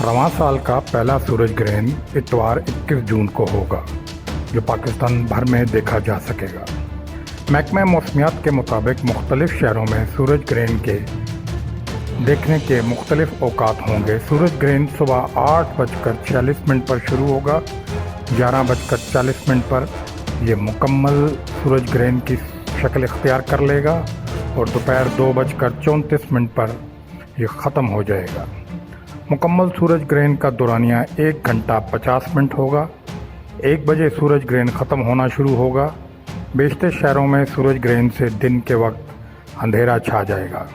रवां साल का पहला सूरज ग्रहण इतवार 21 जून को होगा, जो पाकिस्तान भर में देखा जा सकेगा। महकमा मौसमियात के मुताबिक मुख्तलिफ शहरों में सूरज ग्रहण के देखने के मुख्तलिफ औकात होंगे। सूरज ग्रहण सुबह 8:46 पर शुरू होगा, 11:40 पर यह मुकम्मल सूरज ग्रहण की शक्ल इख्तियार कर लेगा और दोपहर 2:34 पर यह ख़त्म हो जाएगा। मुकम्मल सूरज ग्रहण का दौरानिया 1 घंटा 50 मिनट होगा। 1 बजे सूरज ग्रहण ख़त्म होना शुरू होगा। बेशतर शहरों में सूरज ग्रहण से दिन के वक्त अंधेरा छा जाएगा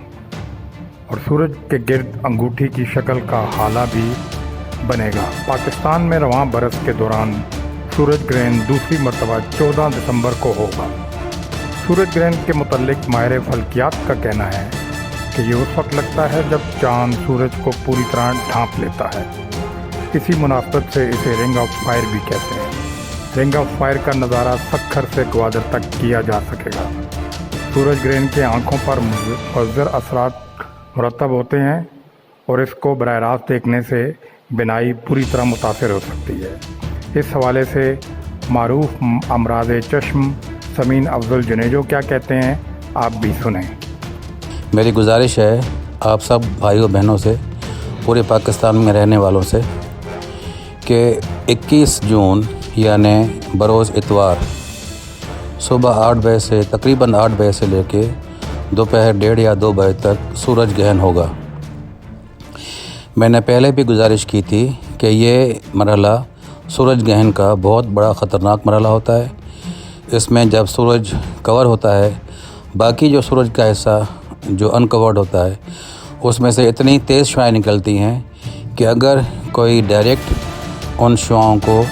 और सूरज के गिर्द अंगूठी की शक्ल का हाला भी बनेगा। पाकिस्तान में रवां बरस के दौरान सूरज ग्रहण दूसरी मरतबा 14 दिसंबर को होगा। सूरज ग्रहण के मुतल्लिक माहिर फल्कियात का कहना है कि ये उस वक्त लगता है जब चाँद सूरज को पूरी तरह ढांप लेता है। इसी मुनासबत से इसे रिंग ऑफ फायर भी कहते हैं। रिंग ऑफ फायर का नज़ारा सखर से ग्वादर तक किया जा सकेगा। सूरज ग्रहण के आँखों पर मुज़र असरात मुरतब होते हैं और इसको बराह रास्त देखने से बिनाई पूरी तरह मुतासर हो सकती है। इस हवाले से मारूफ अमराज चश्म समीन अफजल जुनेजो क्या कहते हैं, आप भी सुनें। मेरी गुजारिश है आप सब भाइयों बहनों से, पूरे पाकिस्तान में रहने वालों से, कि 21 जून यानि बरोज़ इतवार सुबह 8 बजे से तकरीबन 8 बजे से लेके दोपहर 1:30 या 2 बजे तक सूरज ग्रहण होगा। मैंने पहले भी गुजारिश की थी कि ये मरहला सूरज ग्रहण का बहुत बड़ा ख़तरनाक मरहला होता है। इसमें जब सूरज कवर होता है, बाकी जो सूरज का हिस्सा जो अनकवर्ड होता है उसमें से इतनी तेज़ शुआएं निकलती हैं कि अगर कोई डायरेक्ट उन शुआओं को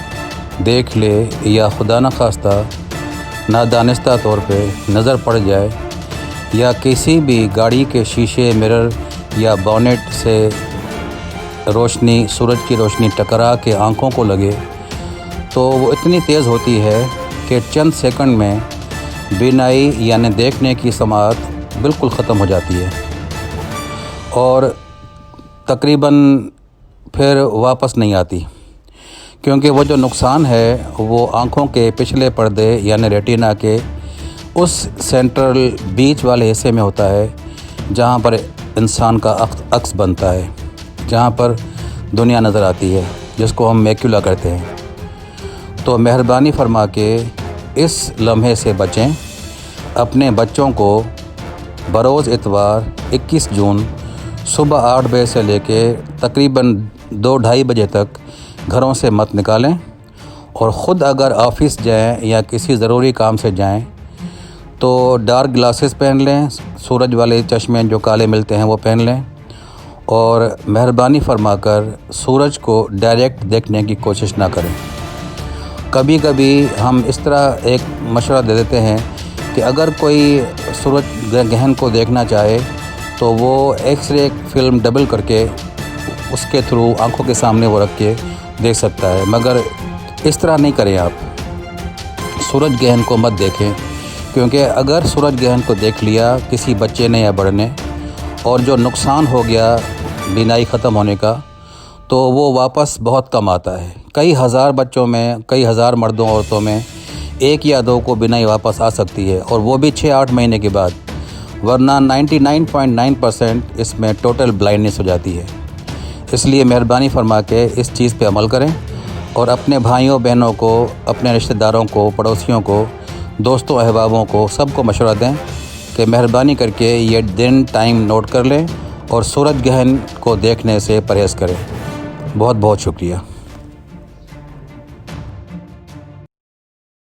देख ले या खुदा न खास्ता नादानिस्ता तौर पे नज़र पड़ जाए या किसी भी गाड़ी के शीशे, मिरर या बॉनेट से रोशनी, सूरज की रोशनी टकरा के आँखों को लगे, तो वो इतनी तेज़ होती है कि चंद सेकंड में बीनाई यानी देखने की समाअत बिल्कुल ख़त्म हो जाती है और तकरीबन फिर वापस नहीं आती, क्योंकि वो जो नुकसान है वो आँखों के पिछले पर्दे यानी रेटिना के उस सेंट्रल बीच वाले हिस्से में होता है जहाँ पर इंसान का अक्स बनता है, जहाँ पर दुनिया नज़र आती है, जिसको हम मैक्यूला कहते हैं। तो मेहरबानी फरमा के इस लम्हे से बचें। अपने बच्चों को बरोज़ इतवार 21 जून सुबह 8 बजे से लेके तकरीबन 2-2:30 बजे तक घरों से मत निकालें और ख़ुद अगर ऑफ़िस जाएं या किसी ज़रूरी काम से जाएं तो डार्क ग्लासेस पहन लें, सूरज वाले चश्मे जो काले मिलते हैं वो पहन लें और मेहरबानी फरमाकर सूरज को डायरेक्ट देखने की कोशिश ना करें। कभी कभी हम इस तरह एक मशवरा दे देते हैं कि अगर कोई सूरज ग्रहण को देखना चाहे तो वो एक्स-रे फिल्म डबल करके उसके थ्रू आंखों के सामने वो रख के देख सकता है, मगर इस तरह नहीं करें। आप सूरज ग्रहण को मत देखें, क्योंकि अगर सूरज ग्रहण को देख लिया किसी बच्चे ने या बड़े ने और जो नुकसान हो गया बीनाई ख़त्म होने का, तो वो वापस बहुत कम आता है। कई हज़ार बच्चों में, कई हज़ार मर्दों औरतों में 1 या 2 को बीनाई वापस आ सकती है और वो भी 6-8 महीने के बाद, वरना 99.9% इसमें टोटल ब्लाइंडनेस हो जाती है। इसलिए मेहरबानी फरमा के इस चीज़ पे अमल करें और अपने भाइयों बहनों को, अपने रिश्तेदारों को, पड़ोसियों को, दोस्तों अहबाबों को, सबको मशवरा दें कि मेहरबानी करके ये दिन टाइम नोट कर लें और सूरज ग्रहण को देखने से परहेज़ करें। बहुत बहुत शुक्रिया।